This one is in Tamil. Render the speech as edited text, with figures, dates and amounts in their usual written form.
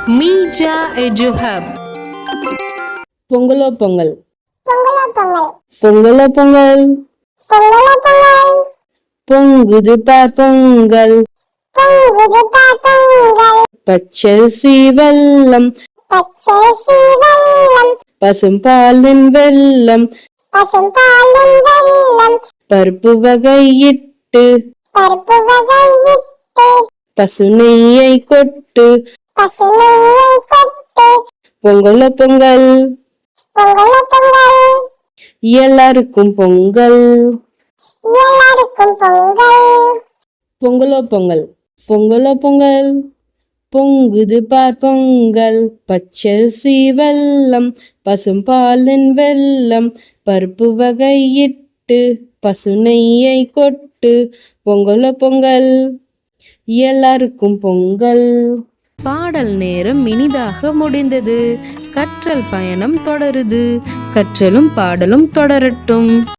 மீடியா எஜுஹப். பொங்கலோ பொங்கல், பொங்கலோ பொங்கல், பொங்கலோ பொங்கல், பொங்கலோ பொங்கல், பொங்குது பார் பொங்கல், பொங்குது பார் பொங்கல், பச்சரிசி வெல்லம், பச்சரிசி வெல்லம், பசும்பாலின் வெல்லம், பசும்பாலின் வெல்லம், பருப்பு வகையிட்டு, பருப்பு வகையிட்டு, பசு நெய்யை கொட்டு, பசு நெய்யை கொட்டு, பொங்கலோ பொங்கல், பொங்கலோ பொங்கல், எல்லாருக்கும் பொங்கல். எல்லாருக்கும் பொங்கல். பொங்கலோ பொங்கல், பொங்கலோ பொங்கல், பொங்குது பார் பொங்கல், பச்சரிசி வெல்லம், பசும்பாலின் வெல்லம், பருப்பு வகையிட்டு, பசு நெய்யை கொட்டு, பொங்கலோ பொங்கல், எல்லாருக்கும் பொங்கல். பாடல் நேரம் இனிதாக முடிந்தது. கற்றல் பயணம் தொடருது. கற்றலும் பாடலும் தொடரட்டும்.